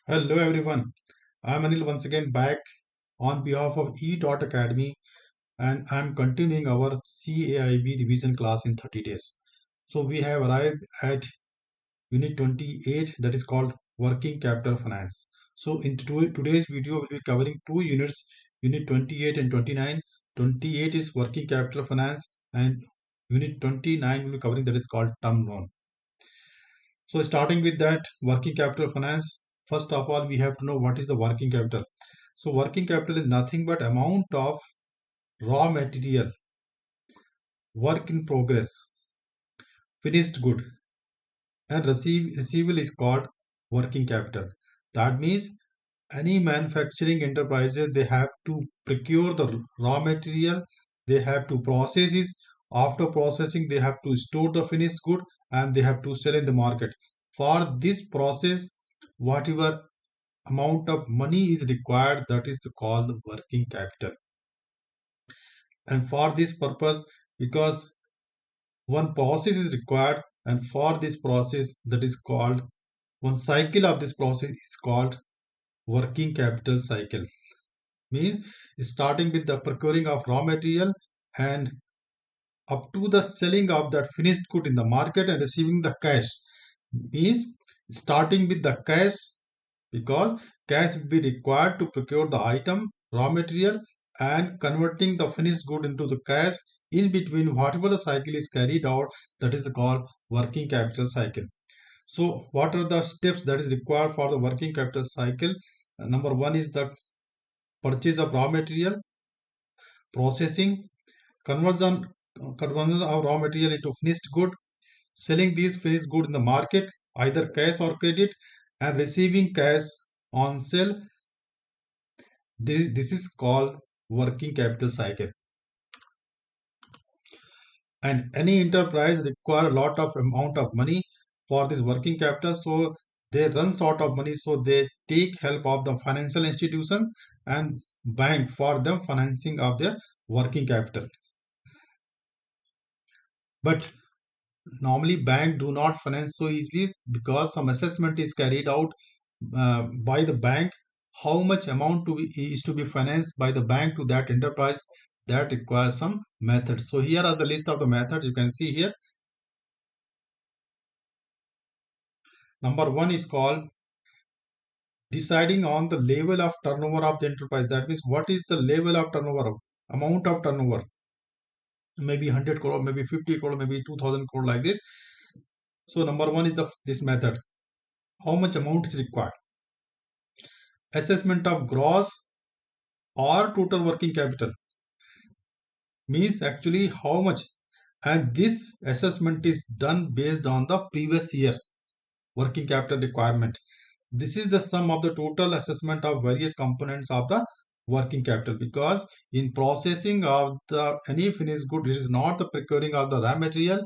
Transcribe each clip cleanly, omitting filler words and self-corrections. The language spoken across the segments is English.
Hello everyone. I'm Anil once again back on behalf of Academy, and I'm continuing our CAIB revision class in 30 days. So we have arrived at unit 28, that is called working capital finance. So in today's video we'll be covering two units, unit 28 and 29. 28 is working capital finance and unit 29 will be covering, that is called term loan. So starting with that working capital finance, first of all we have to know what is the working capital. So working capital is nothing but amount of raw material, work in progress, finished good, and receivable is called working capital. That means any manufacturing enterprises, they have to procure the raw material, they have to process it. After processing, they have to store the finished good and they have to sell in the market. For this process, whatever amount of money is required, that is called working capital. And for this purpose, because one process is required, and for this process, that is called, one cycle of this process is called working capital cycle. Means starting with the procuring of raw material and up to the selling of that finished good in the market and receiving the cash. Means starting with the cash, because cash will be required to procure the item, raw material, and converting the finished good into the cash. In between, whatever the cycle is carried out, that is called working capital cycle. So what are the steps that is required for the working capital cycle? Number one is the purchase of raw material, processing, conversion conversion of raw material into finished good, selling these finished good in the market, either cash or credit, and receiving cash on sale. This is called working capital cycle. And any enterprise require a lot of amount of money for this working capital, so they run short of money, so they take help of the financial institutions and bank for them financing of their working capital. But normally bank do not finance so easily, because some assessment is carried out by the bank, how much amount is to be financed by the bank to that enterprise. That requires some methods. So here are the list of the methods you can see here. Number one is called deciding on the level of turnover of the enterprise. That means what is the level of turnover, amount of turnover, maybe 100 crore, maybe 50 crore, maybe 2000 crore, like this. So number one is the this method, how much amount is required. Assessment of gross or total working capital, means actually how much, and this assessment is done based on the previous year working capital requirement. This is the sum of the total assessment of various components of the working capital, because in processing of the any finished good, it is not the procuring of the raw material,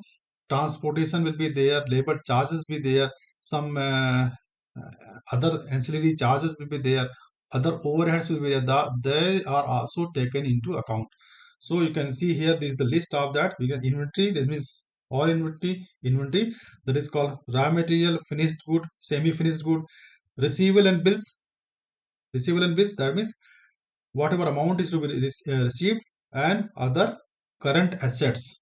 transportation will be there, labor charges will be there, some other ancillary charges will be there, other overheads will be there, they are also taken into account. So you can see here, this is the list of that. We can inventory, that means all inventory, that is called raw material, finished good, semi finished good, receivable and bills. Receivable and bills, that means whatever amount is to be received, and other current assets.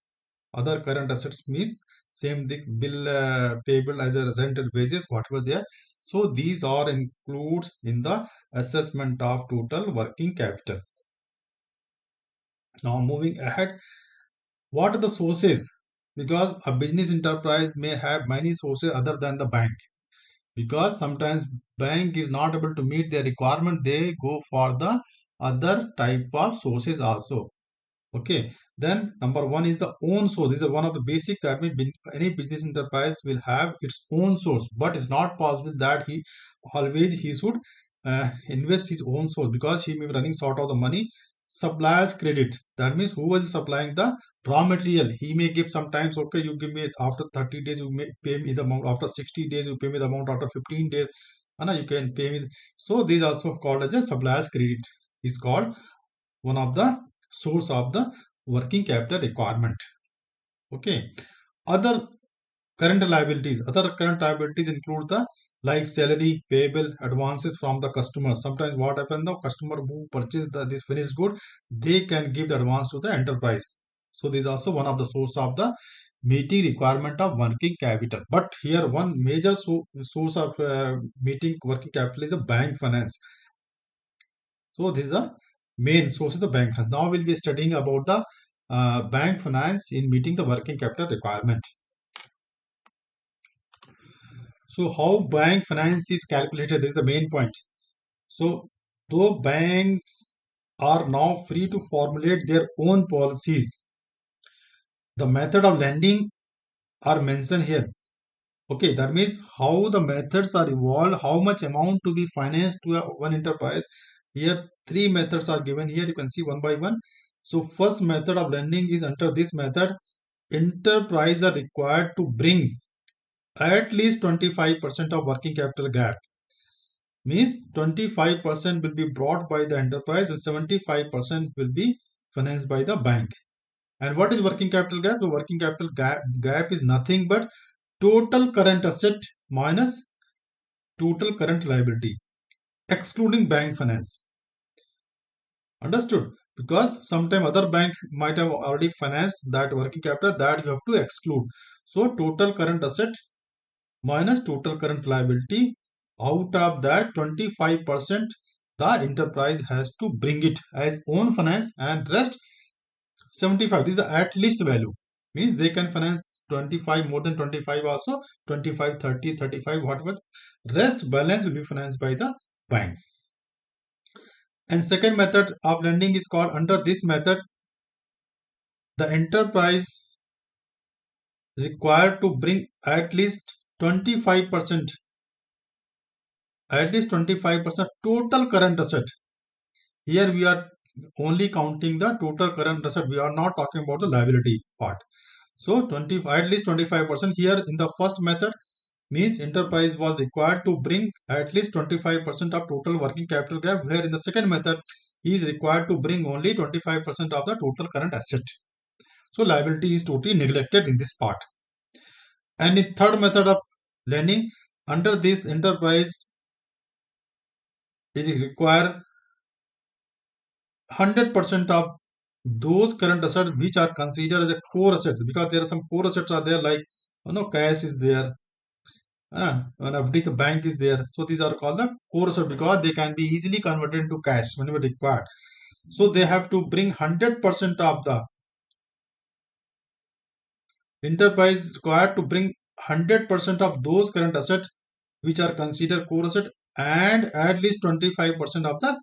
Other current assets means same thing, bill payable as a rented wages, whatever they are. So these are includes in the assessment of total working capital. Now moving ahead, what are the sources? Because a business enterprise may have many sources other than the bank, because sometimes bank is not able to meet their requirement, they go for the other type of sources also. Okay, then number one is the own source. This is one of the basic, that means any business enterprise will have its own source, but it's not possible that he should invest his own source, because he may be running short of the money. Suppliers credit, that means who is supplying the raw material, he may give sometimes, okay, you give me after 30 days, you may pay me the amount, after 60 days you pay me the amount, after 15 days you can pay me. So these also called as a suppliers credit, is called one of the source of the working capital requirement. Okay, other Current liabilities. Other current liabilities include the like salary, payable, advances from the customer. Sometimes what happens, the customer who purchase this finished good, they can give the advance to the enterprise. So this is also one of the source of the meeting requirement of working capital. But here one major source of meeting working capital is a bank finance. So this is the main source of the bank finance. Now we'll be studying about the bank finance in meeting the working capital requirement. So how bank finance is calculated is the main point. So though banks are now free to formulate their own policies, the method of lending are mentioned here. Okay, that means how the methods are evolved, how much amount to be financed to one enterprise. Here three methods are given here. You can see one by one. So first method of lending is under this method. Enterprise are required to bring at least 25% of working capital gap. Means 25% will be brought by the enterprise and 75% will be financed by the bank. And what is working capital gap? The working capital gap is nothing but total current asset minus total current liability, excluding bank finance. Understood? Because sometime other bank might have already financed that working capital, that you have to exclude. So total current asset minus total current liability. Out of that 25%, the enterprise has to bring it as own finance, and rest 75. This is the at least value. Means they can finance 25, more than 25 also, 25, 30, 35, whatever. Rest balance will be financed by the bank. And second method of lending is called, under this method, the enterprise required to bring at least 25%, at least 25% total current asset. Here we are only counting the total current asset. We are not talking about the liability part. So 20, at least 25% here in the first method means enterprise was required to bring at least 25% of total working capital gap, where in the second method he is required to bring only 25% of the total current asset. So liability is totally neglected in this part. And in third method of lending, under this enterprise it is require 100% of those current assets which are considered as a core assets, because there are some core assets are there, like cash is there, and FD the bank is there. So these are called the core assets because they can be easily converted into cash whenever required. So they have to bring 100% of the enterprise required to bring 100% of those current assets which are considered core asset, and at least 25% of the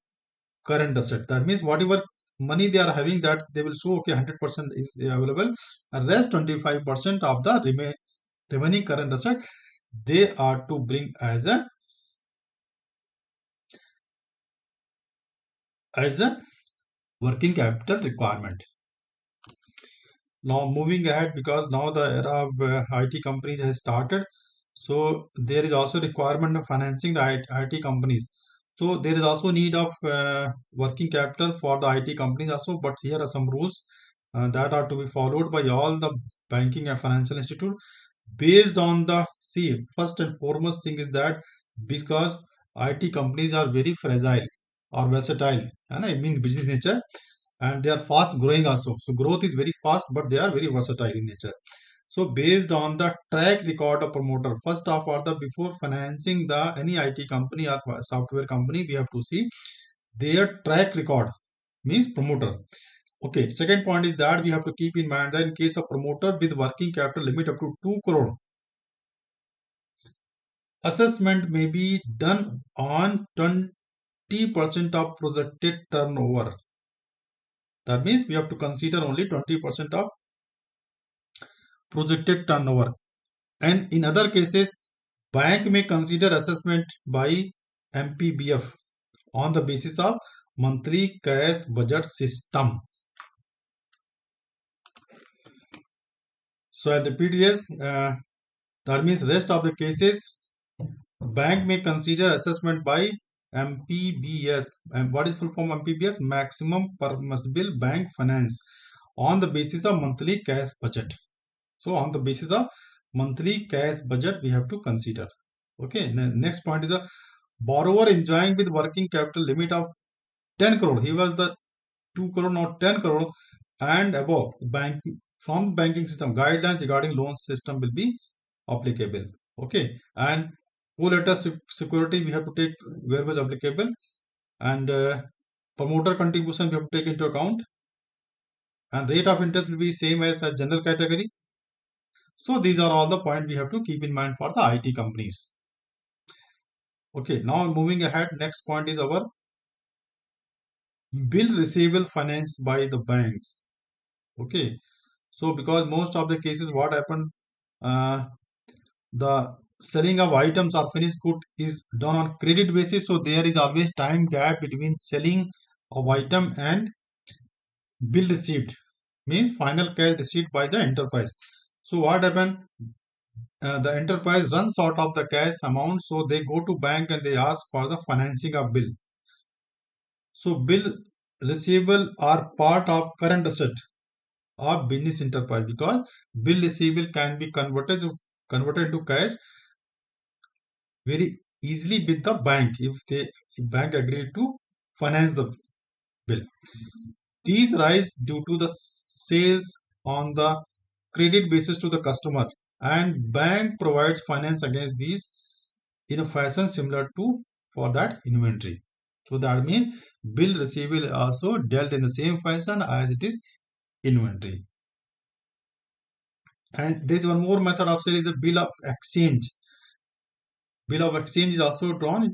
current asset. That means whatever money they are having, that they will show okay 100% is available, and rest 25% of the remaining current asset they are to bring as a working capital requirement. Now moving ahead, because now the era of IT companies has started, so there is also requirement of financing the IT companies. So there is also need of working capital for the IT companies also, but here are some rules that are to be followed by all the banking and financial institute based on the, see, first and foremost thing is that because IT companies are very fragile or versatile, and I mean business nature, and they are fast growing also. So growth is very fast, but they are very versatile in nature. So based on the track record of promoter, first of all, the before financing the any IT company or software company, we have to see their track record, means promoter. Okay, second point is that we have to keep in mind that in case of promoter with working capital limit up to 2 crore, assessment may be done on 20% of projected turnover. That means we have to consider only 20% of projected turnover. And in other cases, bank may consider assessment by MPBF on the basis of monthly cash budget system. So I repeat here, that means rest of the cases, bank may consider assessment by MPBS. And what is full form MPBS? Maximum permissible bank finance on the basis of monthly cash budget. So on the basis of monthly cash budget we have to consider. Okay, next point is a borrower enjoying with working capital limit of 10 crore. He was the 2 crore, not 10 crore and above. Bank from banking system guidelines regarding loan system will be applicable. Okay, and co-letter security we have to take where was applicable, and promoter contribution we have to take into account, and rate of interest will be same as a general category. So these are all the points we have to keep in mind for the IT companies. Okay, now moving ahead, next point is our bill receivable financed by the banks. Okay, so because most of the cases what happened, uh, the selling of items or finished good is done on credit basis, so there is always time gap between selling of item and bill received, means final cash received by the enterprise. So what happened, the enterprise runs out of the cash amount, so they go to bank and they ask for the financing of bill. So bill receivable are part of current asset of business enterprise, because bill receivable can be converted to cash very easily with the bank if bank agree to finance the bill. These rise due to the sales on the credit basis to the customer, and bank provides finance against these in a fashion similar to for that inventory. So that means bill receivable also dealt in the same fashion as it is inventory. And there is one more method of sale is the bill of exchange. Bill of exchange is also drawn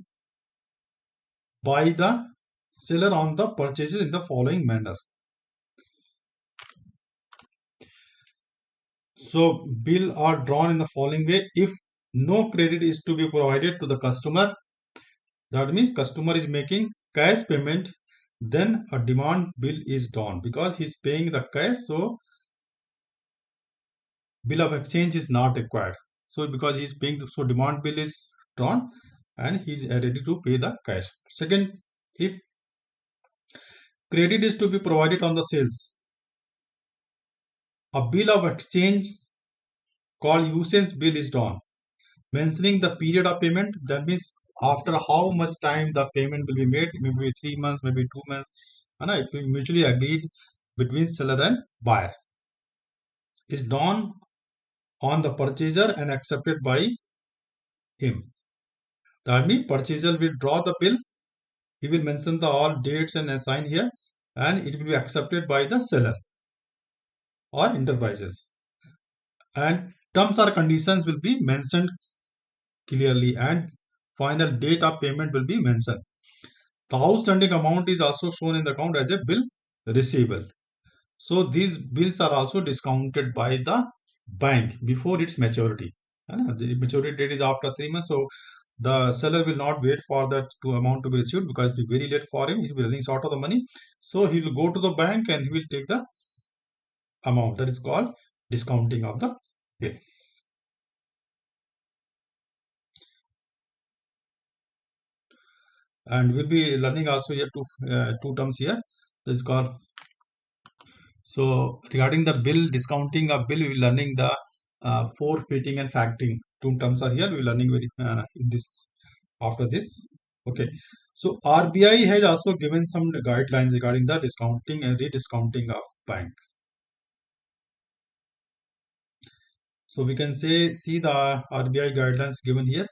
by the seller on the purchases in the following manner. So bill are drawn in the following way. If no credit is to be provided to the customer, that means customer is making cash payment, then a demand bill is drawn because he is paying the cash. So bill of exchange is not required. So because he is paying, so demand bill is drawn and he is ready to pay the cash. Second, if credit is to be provided on the sales, a bill of exchange called usage bill is drawn, mentioning the period of payment. That means after how much time the payment will be made, maybe 3 months, maybe 2 months, and it will be mutually agreed between seller and buyer. Is drawn on the purchaser and accepted by him. That means purchaser will draw the bill. He will mention the all dates and assign here, and it will be accepted by the seller or enterprises. And terms or conditions will be mentioned clearly, and final date of payment will be mentioned. The outstanding amount is also shown in the account as a bill receivable. So these bills are also discounted by the bank before its maturity. And the maturity date is after 3 months. So the seller will not wait for that to amount to be received because it will be very late for him. He will be running short of the money. So he will go to the bank and he will take the amount. That is called discounting of the bill. And we'll be learning also here two terms here. That is called, so regarding the bill discounting of bill, we will learning the forfeiting and factoring. Two terms are here. We will learning very in this after this. Okay. So RBI has also given some guidelines regarding the discounting and rediscounting of bank. So we can say see the RBI guidelines given here.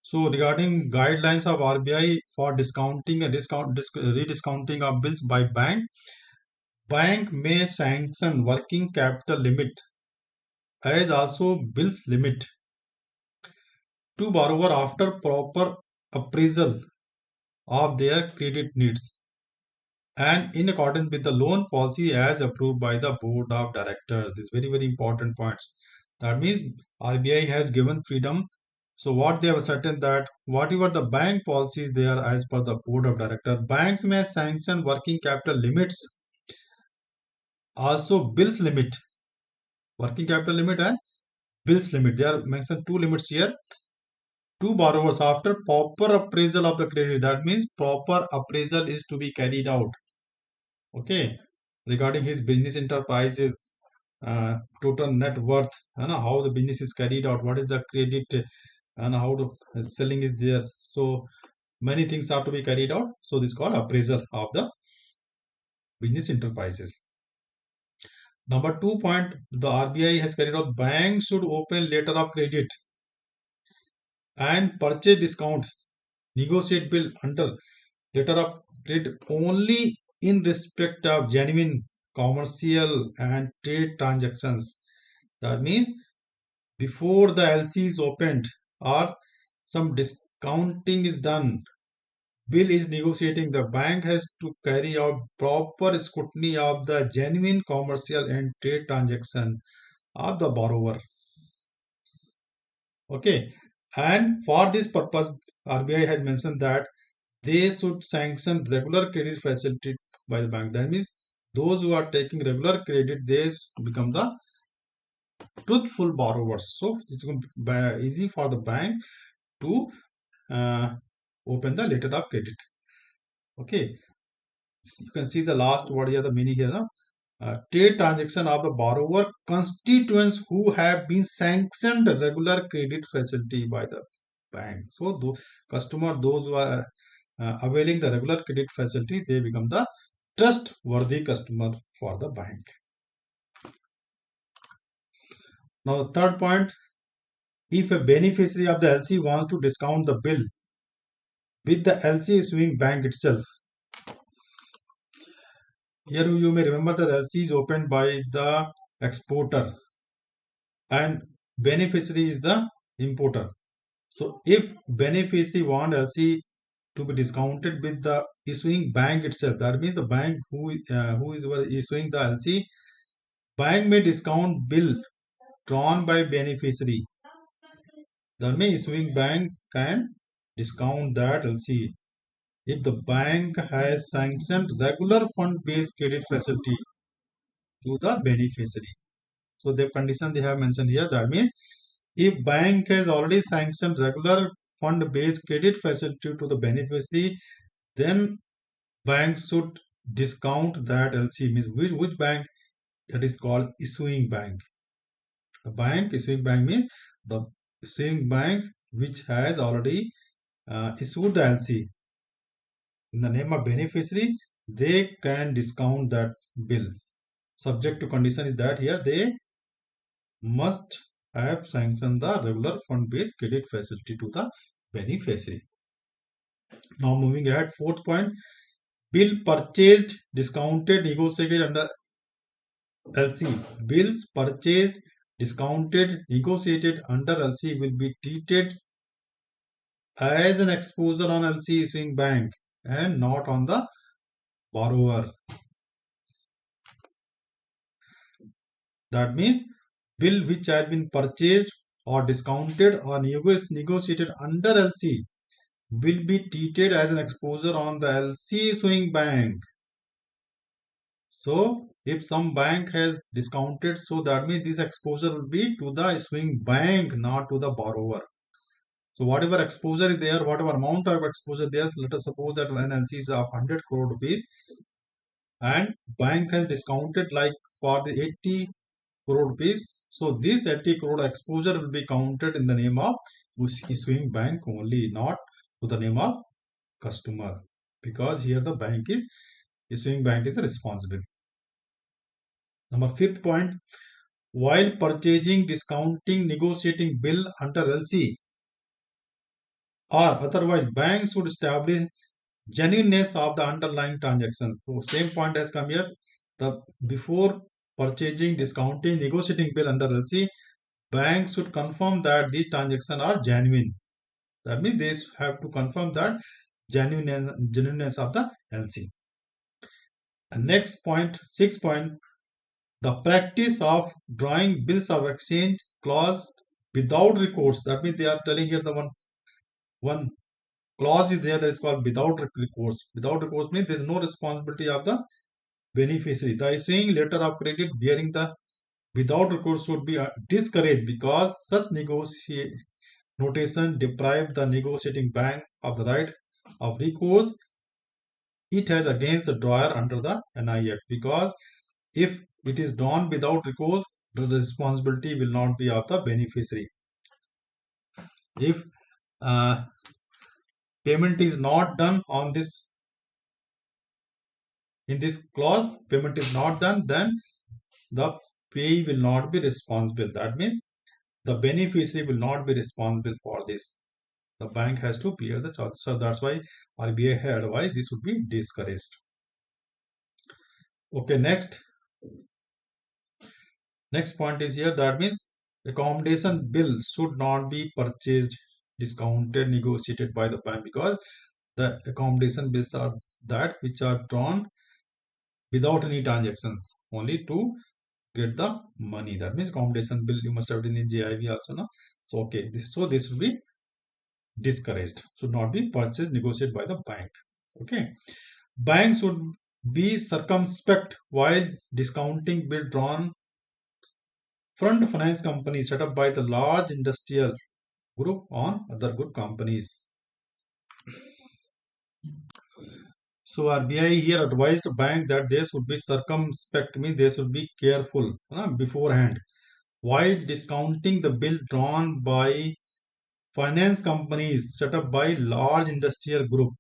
So regarding guidelines of RBI for discounting and rediscounting of bills by bank may sanction working capital limit as also bills limit to borrower after proper appraisal of their credit needs and in accordance with the loan policy as approved by the board of directors. This is very important points. That means RBI has given freedom. So what they have ascertained that whatever the bank policies there as per the board of directors, banks may sanction working capital limits, also bills limit, working capital limit and bills limit. They are mentioned two limits here to borrowers after proper appraisal of the credit. That means proper appraisal is to be carried out. Okay, regarding his business enterprises, total net worth, and how the business is carried out, what is the credit, and how the selling is there. So many things are to be carried out. So this is called appraisal of the business enterprises. Number 2 point, the RBI has carried out banks should open letter of credit and purchase discounts, negotiate bill under letter of credit only in respect of genuine commercial and trade transactions. That means before the LC is opened or some discounting is done, bill is negotiating, the bank has to carry out proper scrutiny of the genuine commercial and trade transaction of the borrower. Okay, and for this purpose, RBI has mentioned that they should sanction regular credit facility by the bank. That means those who are taking regular credit, they become the truthful borrowers. So it's going to be easy for the bank to uh, open the letter of credit. Okay, you can see the last word here, the meaning here. No? Trade transaction of the borrower constituents who have been sanctioned regular credit facility by the bank. So, those who are availing the regular credit facility, they become the trustworthy customer for the bank. Now, third point, if a beneficiary of the LC wants to discount the bill with the LC issuing bank itself, here you may remember that LC is opened by the exporter and beneficiary is the importer. So if beneficiary want LC to be discounted with the issuing bank itself, that means the bank who is issuing the LC, bank may discount bill drawn by beneficiary. That means issuing bank can discount that LC if the bank has sanctioned regular fund-based credit facility to the beneficiary. So the condition they have mentioned here, that means if bank has already sanctioned regular fund-based credit facility to the beneficiary, then bank should discount that LC. Means which bank? That is called issuing bank. The bank issuing bank means the issuing banks which has already issued the LC in the name of beneficiary, they can discount that bill. Subject to condition is that here they must have sanctioned the regular fund-based credit facility to the beneficiary. Now moving ahead, fourth point, bill purchased, discounted, negotiated under LC. Bills purchased, discounted, negotiated under LC will be treated as an exposure on LC issuing bank and not on the borrower. That means bill which has been purchased or discounted or negotiated under LC will be treated as an exposure on the LC issuing bank. So if some bank has discounted, so that means this exposure will be to the issuing bank, not to the borrower. So whatever exposure is there, whatever amount of exposure there, let us suppose that when LC is of 100 crore rupees and bank has discounted like for the 80 crore rupees. So this 80 crore exposure will be counted in the name of issuing bank only, not to the name of customer, because here the bank is issuing bank is responsible. Number fifth point, while purchasing, discounting, negotiating bill under LC or otherwise, bank should establish genuineness of the underlying transactions. So same point has come here. The before purchasing, discounting, negotiating bill under LC, banks should confirm that these transactions are genuine. That means they have to confirm that genuineness of the LC. And next point, sixth point, the practice of drawing bills of exchange clause without recourse. That means they are telling here the one clause is there that is called without recourse. Without recourse means there is no responsibility of the beneficiary. The issuing letter of credit bearing the without recourse should be discouraged because such notation deprive the negotiating bank of the right of recourse it has against the drawer under the NI Act, because if it is done without recourse, the responsibility will not be of the beneficiary. If uh, payment is not done on this, in this clause, payment is not done, then the payee will not be responsible. That means the beneficiary will not be responsible for this. The bank has to bear the charge. So that's why RBI had why this would be discouraged. Okay, next point is here. That means accommodation bill should not be purchased, discounted, negotiated by the bank, because the accommodation bills are that which are drawn without any transactions, only to get the money. That means accommodation bill you must have done in JIV also, no? So okay, this should be discouraged, should not be purchased, negotiated by the bank. Okay, banks should be circumspect while discounting bill drawn front finance companies set up by the large industrial group on other group companies. So RBI here advised bank that they should be circumspect, means they should be careful beforehand while discounting the bill drawn by finance companies set up by large industrial group,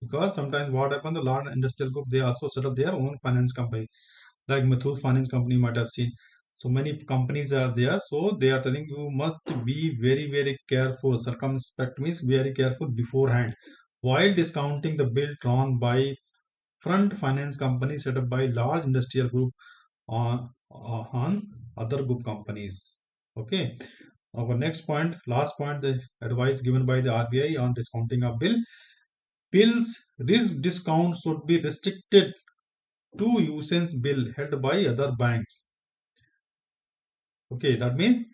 because sometimes what happens, the large industrial group, they also set up their own finance company, like Muthoot Finance Company, you might have seen. So many companies are there, so they are telling you must be very careful. Circumspect means very careful beforehand while discounting the bill drawn by front finance company set up by large industrial group on other group companies. Okay, our next point, last point, the advice given by the RBI on discounting a bill. Bills risk discount should be restricted to usance bill held by other banks. Okay, that means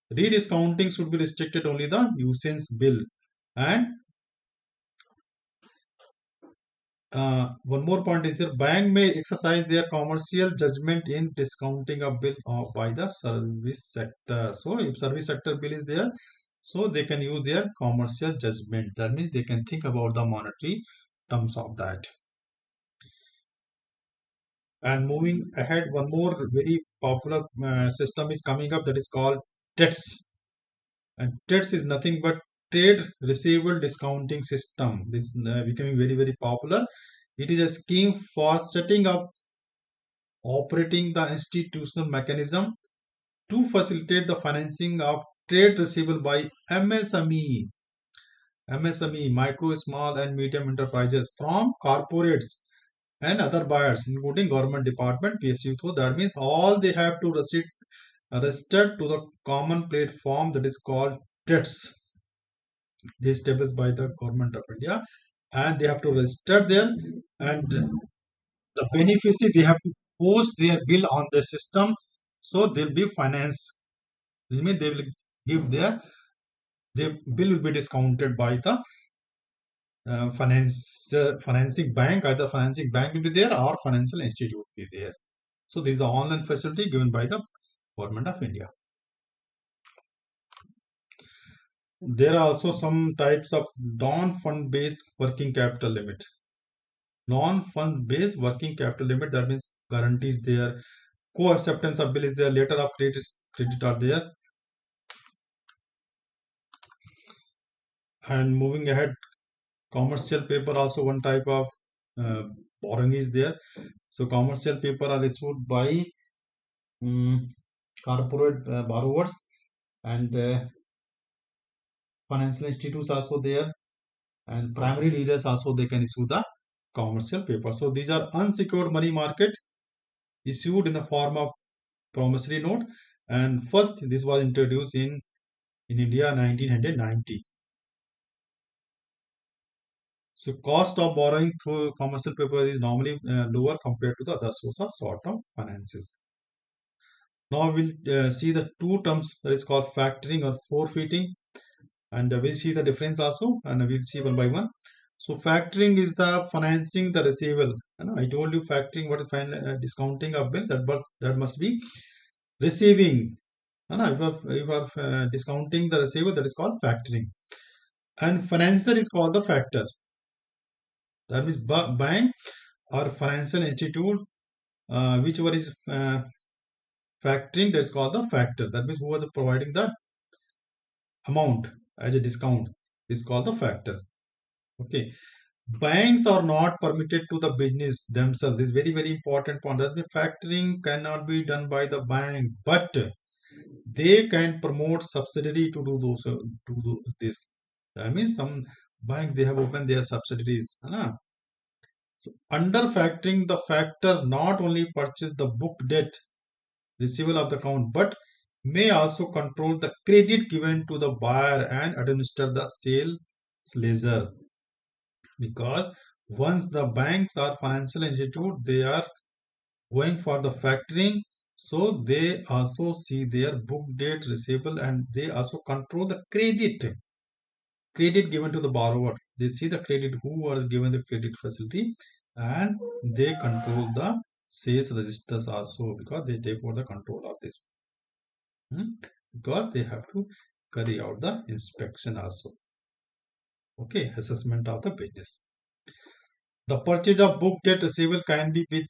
rediscounting should be restricted only the usance bill. And one more point is that bank may exercise their commercial judgment in discounting a bill by the service sector. So if service sector bill is there, so they can use their commercial judgment. That means they can think about the monetary terms of that. And moving ahead, one more very popular system is coming up, that is called TETS. And TETS is nothing but Trade Receivable Discounting System. This is becoming very popular. It is a scheme for setting up, operating the institutional mechanism to facilitate the financing of trade receivable by MSME, micro, small and medium enterprises from corporates and other buyers, including government department, PSU. So that means all they have to register to the common platform, that is called TETS. This established by the government of India, and they have to register there, and the beneficiary, they have to post their bill on the system, so they'll be financed. This means they will give their bill will be discounted by the financing bank. Either financing bank will be there or financial institute will be there. So this is the online facility given by the government of India. There are also some types of non-fund based working capital limit. Non-fund based working capital limit, that means guarantees there, co-acceptance of bill is there, letter of credit are there. And moving ahead, commercial paper also one type of uh, borrowing is there. So commercial paper are issued by um, corporate borrowers, and financial institutes also there, and primary dealers also, they can issue the commercial paper. So these are unsecured money market issued in the form of promissory note, and first this was introduced in India 1990. So cost of borrowing through commercial paper is normally lower compared to the other source of short-term finances. Now we'll see the two terms, that is called factoring or forfeiting, and we'll see the difference also, and we'll see one by one. So factoring is the financing the receivable. And I told you factoring, what is discounting of bill, that must be receiving. And if you are discounting the receivable, that is called factoring. And financer is called the factor. That means bank or financial institute, whichever is factoring, that's called the factor. That means who are providing the amount as a discount is called the factor. Okay. Banks are not permitted to the business themselves. This is very, very important point. That means factoring cannot be done by the bank, but they can promote subsidiary to do those to do this. That means some bank they have opened their subsidiaries. So under factoring, the factor not only purchase the book debt receivable of the account, but may also control the credit given to the buyer and administer the sales ledger. Because once the banks or financial institute they are going for the factoring, so they also see their book debt receivable and they also control the credit given to the borrower. They see the credit who are given the credit facility, and they control the sales registers also, because they take over the control of this. Because they have to carry out the inspection also. Okay, assessment of the business. The purchase of book debt receivable can be with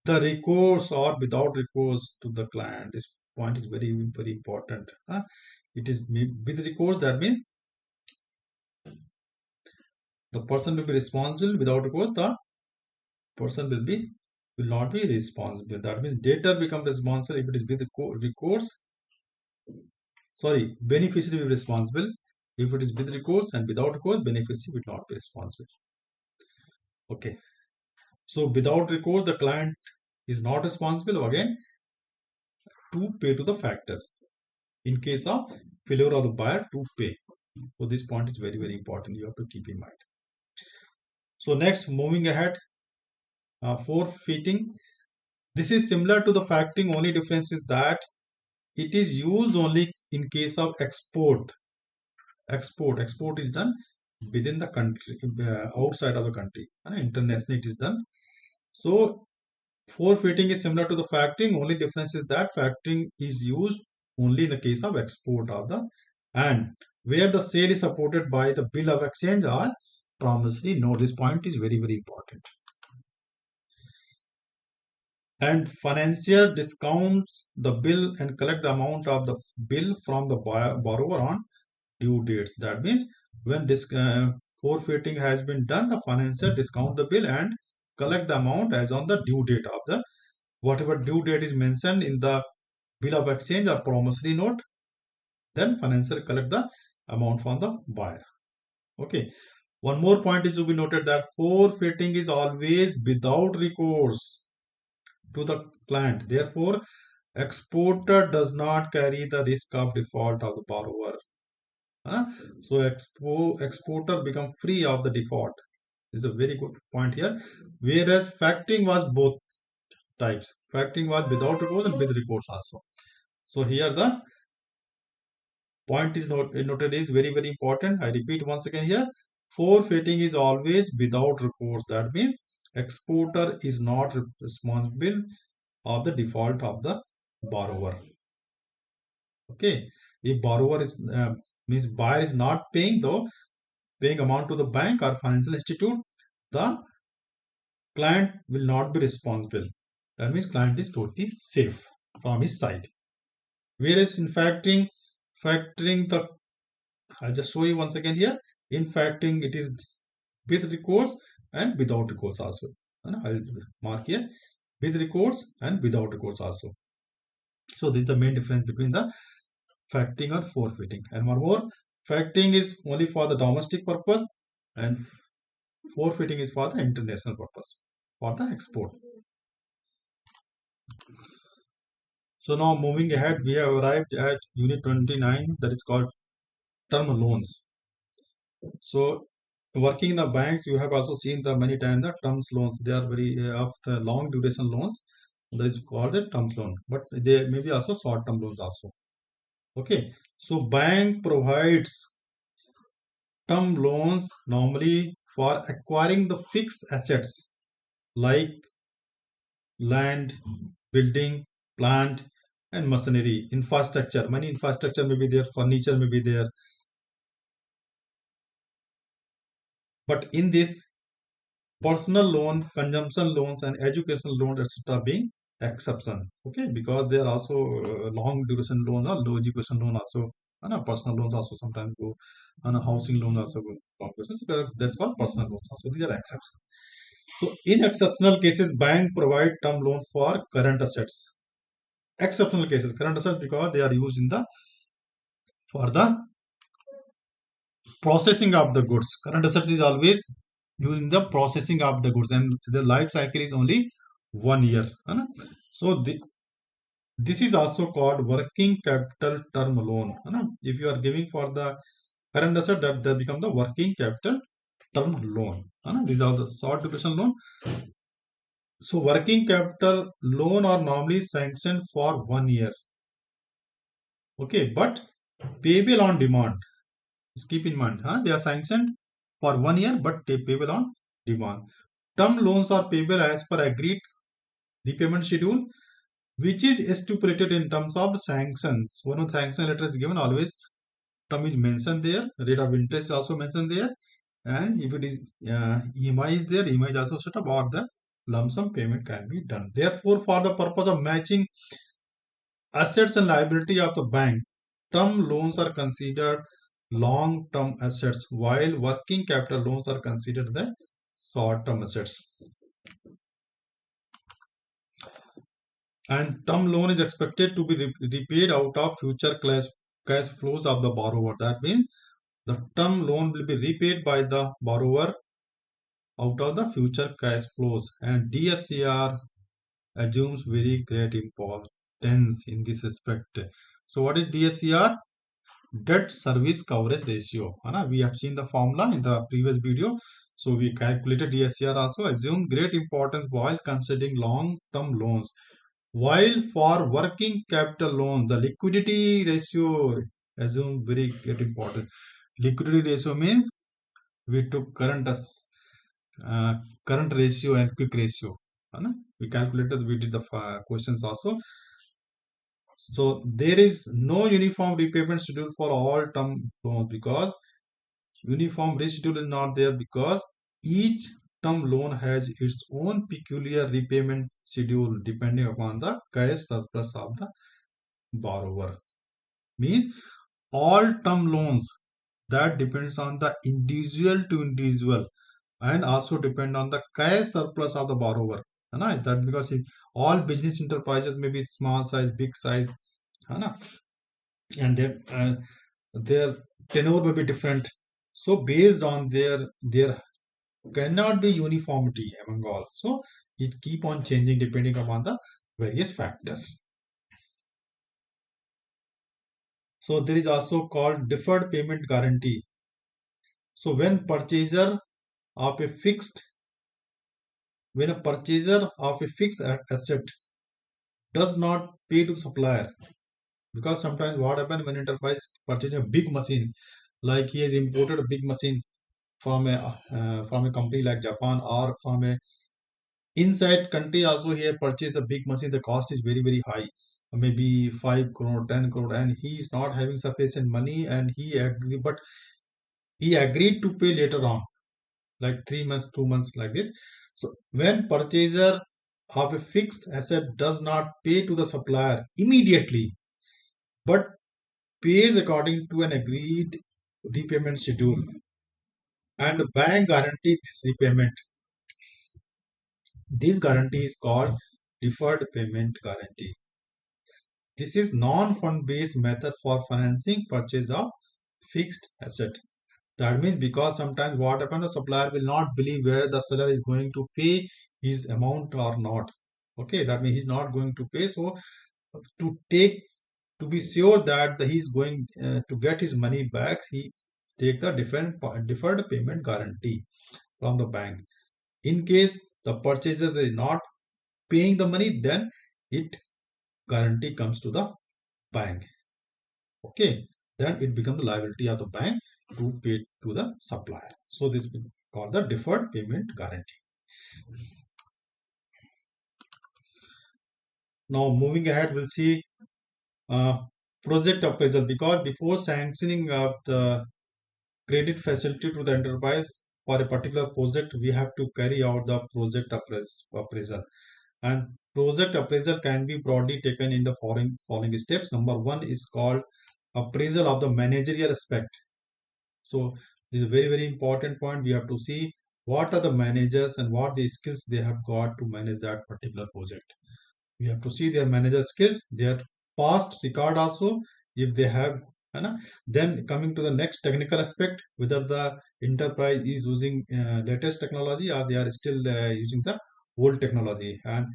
the recourse or without recourse to the client. This point is very, very important. It is with recourse, that means the person will be responsible. Without recourse, the person will not be responsible. That means debtor become responsible if it is with recourse. Sorry, beneficiary will be responsible if it is with recourse, and without recourse, beneficiary will not be responsible. Okay. So without recourse, the client is not responsible again to pay to the factor. In case of failure of the buyer to pay. So this point is very, very important. You have to keep in mind. So next, moving ahead, forfeiting. This is similar to the factoring. Only difference is that it is used only in case of export. Export is done within the country, outside of the country. Internationally, it is done. So forfeiting is similar to the factoring. Only difference is that factoring is used only in the case of export of the, and where the sale is supported by the bill of exchange or promissory note. This point is very, very important. And financier discounts the bill and collect the amount of the bill from the borrower on due dates. That means when this forfeiting has been done, the financier discount the bill and collect the amount as on the due date of the whatever due date is mentioned in the bill of exchange or promissory note. Then financier collect the amount from the buyer. Okay. One more point is to be noted that forfeiting is always without recourse to the client. Therefore, exporter does not carry the risk of default of the borrower. So exporter become free of the default. This is a very good point here. Whereas factoring was both types. Factoring was without recourse and with recourse also. So here the point is noted is very, very important. I repeat once again here. Forfeiting is always without recourse. That means exporter is not responsible of the default of the borrower. Okay. If borrower is means buyer is not paying though, paying amount to the bank or financial institute, the client will not be responsible. That means client is totally safe from his side. Whereas in factoring the, I'll just show you once again here. In factoring, it is with recourse and without recourse also. And I'll mark here with recourse and without recourse also. So this is the main difference between the factoring or forfeiting. And one more, factoring is only for the domestic purpose and forfeiting is for the international purpose, for the export. So now moving ahead, we have arrived at unit 29, that is called term loans. So working in the banks, you have also seen the many times the terms loans. They are very of the long duration loans. That is called the terms loan, but they may be also short term loans also. Okay, so bank provides term loans normally for acquiring the fixed assets like land, building, plant, and machinery, infrastructure. Many infrastructure may be there, furniture may be there. But in this, personal loan, consumption loans, and educational loans, etc., being exception. Okay, because there are also long duration loan or low education loan also, and personal loans also sometimes go, and a housing loan also go long duration. So that's called personal loans. Also, these are exceptions. So, in exceptional cases, bank provide term loan for current assets. Exceptional cases, current assets because they are used in the for the processing of the goods. Current assets is always using the processing of the goods, and the life cycle is only 1 year. है ना? So this is also called working capital term loan. है ना? If you are giving for the current asset, that become the working capital term loan. है ना? These are the short duration loan. So working capital loan are normally sanctioned for 1 year. Okay, but payable on demand. Just keep in mind, they are sanctioned for 1 year, but they payable on demand. Term loans are payable as per agreed repayment schedule, which is stipulated in terms of the sanctions. One of the sanction letter is given, always term is mentioned there, rate of interest is also mentioned there, and if it is EMI is there, EMI is also set up, or the lump sum payment can be done. Therefore, for the purpose of matching assets and liability of the bank, term loans are considered long-term assets, while working capital loans are considered the short-term assets. And term loan is expected to be repaid out of future cash flows of the borrower. That means the term loan will be repaid by the borrower out of the future cash flows. And DSCR assumes very great importance in this respect. So what is DSCR? Debt service coverage ratio. We have seen the formula in the previous video. So we calculated DSCR also assume great importance while considering long-term loans. While for working capital loans, the liquidity ratio assume very great importance. Liquidity ratio means we took uh, current ratio and quick ratio. We calculated, we did the questions also. So there is no uniform repayment schedule for all term loans because uniform rate schedule is not there because each term loan has its own peculiar repayment schedule depending upon the cash surplus of the borrower. Means all term loans that depends on the individual to individual and also depend on the cash surplus of the borrower. That because all business enterprises may be small size, big size, and their tenure may be different. So based on their cannot be uniformity among all. So it keep on changing depending upon the various factors. So there is also called deferred payment guarantee. So of a fixed when a purchaser of a fixed asset does not pay to supplier, because sometimes what happens when enterprise purchases a big machine, like he has imported a big machine from a company like Japan or from a inside country also, he has purchased a big machine, the cost is very very high, maybe 5 crore 10 crore, and he is not having sufficient money, and he agreed to pay later on, like 3 months 2 months like this. So when purchaser of a fixed asset does not pay to the supplier immediately but pays according to an agreed repayment schedule, and the bank guarantees this repayment, this guarantee is called deferred payment guarantee. This is non-fund based method for financing purchase of fixed asset. That means because sometimes what happens, the supplier will not believe whether the seller is going to pay his amount or not. Okay, that means he's not going to pay. So to take to be sure that he is going to get his money back, he take the deferred payment guarantee from the bank. In case the purchaser is not paying the money, then it guarantee comes to the bank. Okay, then it becomes the liability of the bank to pay to the supplier. So this is called the deferred payment guarantee. Now moving ahead, we'll see uh, project appraisal, because before sanctioning of the credit facility to the enterprise, for a particular project, we have to carry out the project appraisal. And project appraisal can be broadly taken in the following steps. Number one is called appraisal of the managerial aspect. So this is a very, very important point. We have to see what are the managers and what the skills they have got to manage that particular project. We have to see their manager skills, their past record also, if they have. Then coming to the next technical aspect, whether the enterprise is using latest technology or they are still using the old technology, and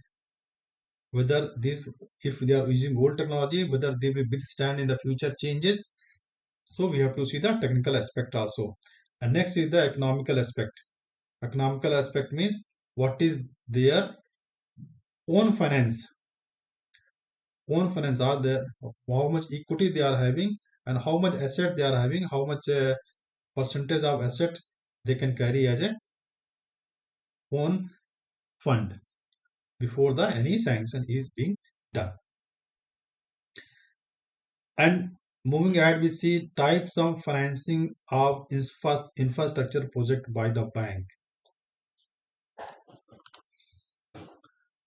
whether this, if they are using old technology, whether they will withstand in the future changes. So we have to see the technical aspect also. And next is the economical aspect. Economical aspect means what is their own finance. Own finance are there, how much equity they are having and how much asset they are having, how much percentage of asset they can carry as a own fund before the any sanction is being done. And moving ahead, we see types of financing of infrastructure project by the bank.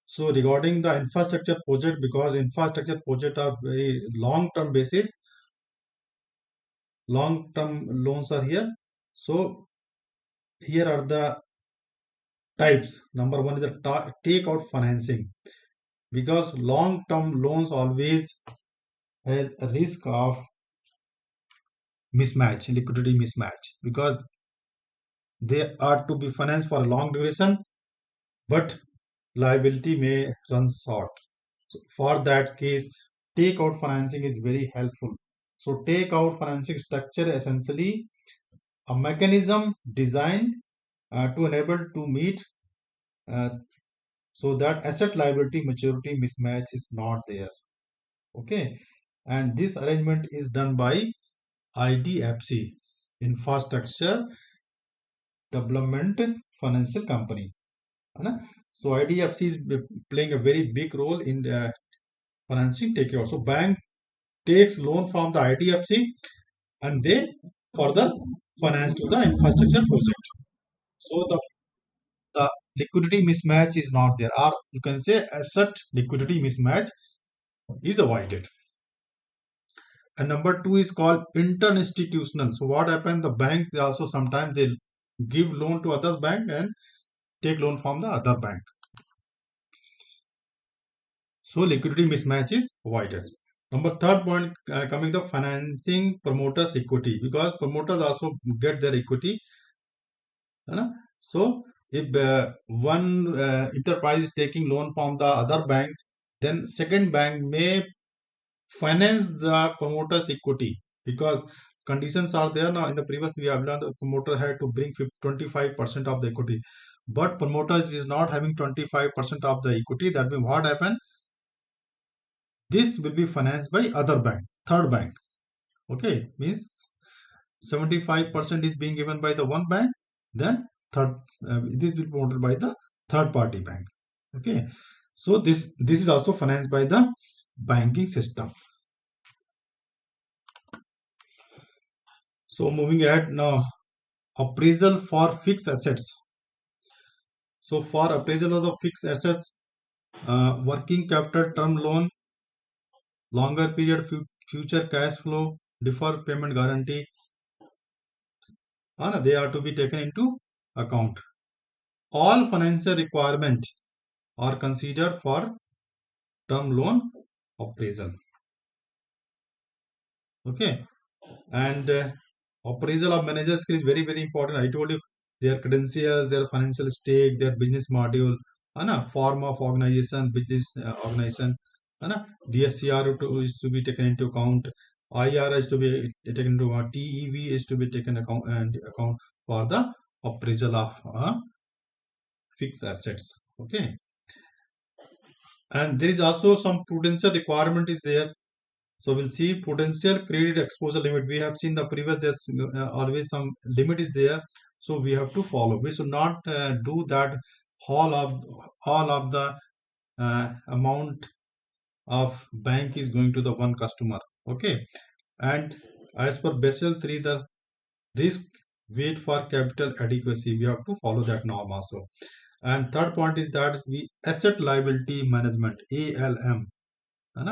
So regarding the infrastructure project, because infrastructure project are very long-term basis, long-term loans are here. So here are the types. Number one is the take-out financing, because long-term loans always has a risk of mismatch, liquidity mismatch, because they are to be financed for a long duration, but liability may run short. So for that case, take-out financing is very helpful. So take-out financing structure essentially a mechanism designed to enable to meet uh, so that asset liability maturity mismatch is not there. Okay, and this arrangement is done by IDFC, Infrastructure Development Financial Company. So IDFC is playing a very big role in financing takeout. So bank takes loan from the IDFC and they further finance to the infrastructure project. So the liquidity mismatch is not there, or you can say asset liquidity mismatch is avoided. And number two is called interinstitutional. So what happens? The banks, they also sometimes they give loan to others bank and take loan from the other bank. So liquidity mismatch is avoided. Number third point, coming the financing promoters equity, because promoters also get their equity. So if one enterprise is taking loan from the other bank, then second bank may finance the promoter's equity, because conditions are there. Now in the previous we have learned the promoter had to bring 25% of the equity, but promoters is not having 25% of the equity. That means what happened, this will be financed by other bank, third bank. Okay, means 75% is being given by the one bank, then third this will be promoted by the third party bank. Okay, so this is also financed by the banking system. So moving ahead now, appraisal for fixed assets. So for appraisal of the fixed assets, working capital term loan, longer period future cash flow, deferred payment guarantee, they are to be taken into account. All financial requirements are considered for term loan appraisal. Okay, and appraisal of manager skill is very, very important. I told you their credentials, their financial stake, their business module, form of organization, business organization, DSCR is to be taken into account, IR is to be taken into account, TEV is to be taken account for the appraisal of fixed assets. Okay, and there is also some prudential requirement is there. So we'll see potential credit exposure limit. We have seen the previous, there's always some limit is there. So we have to follow. We should not do that all of the amount of bank is going to the one customer. Okay. And as per Basel 3, the risk wait for capital adequacy. We have to follow that norm also. And third point is that we asset liability management, ALM.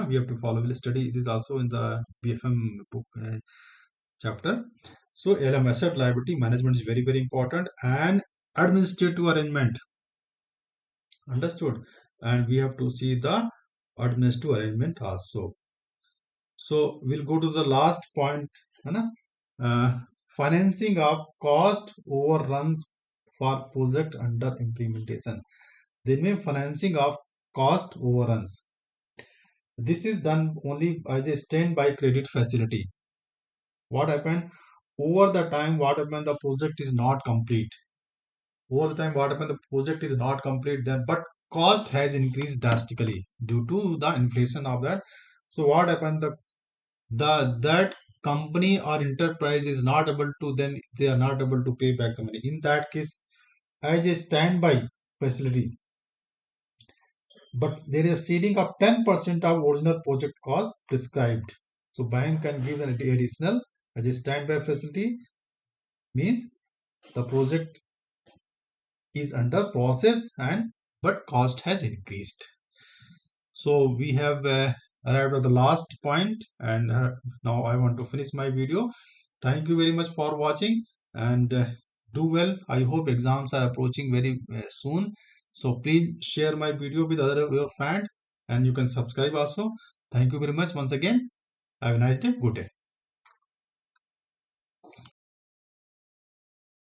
We have to follow. We'll study this also in the BFM book chapter. So ALM, asset liability management, is very very important. And administrative arrangement, understood. And we have to see the administrative arrangement also. So we'll go to the last point, है ना? Financing of cost overruns for project under implementation. Then mean financing of cost overruns. This is done only as a standby credit facility. What happened over the time? What happened? The project is not complete. Over the time, what happened? The project is not complete. Then, but cost has increased drastically due to the inflation of that. So what happened? The that company or enterprise is not able to, then they are not able to pay back the money. In that case, as a standby facility, but there is ceding of 10% of original project cost prescribed. So bank can give an additional as a standby facility, means the project is under process and but cost has increased. So we have arrived at the last point, and now I want to finish my video. Thank you very much for watching, and do well. I hope exams are approaching very soon. So please share my video with other your friends, and you can subscribe also. Thank you very much once again. Have a nice day. Good day.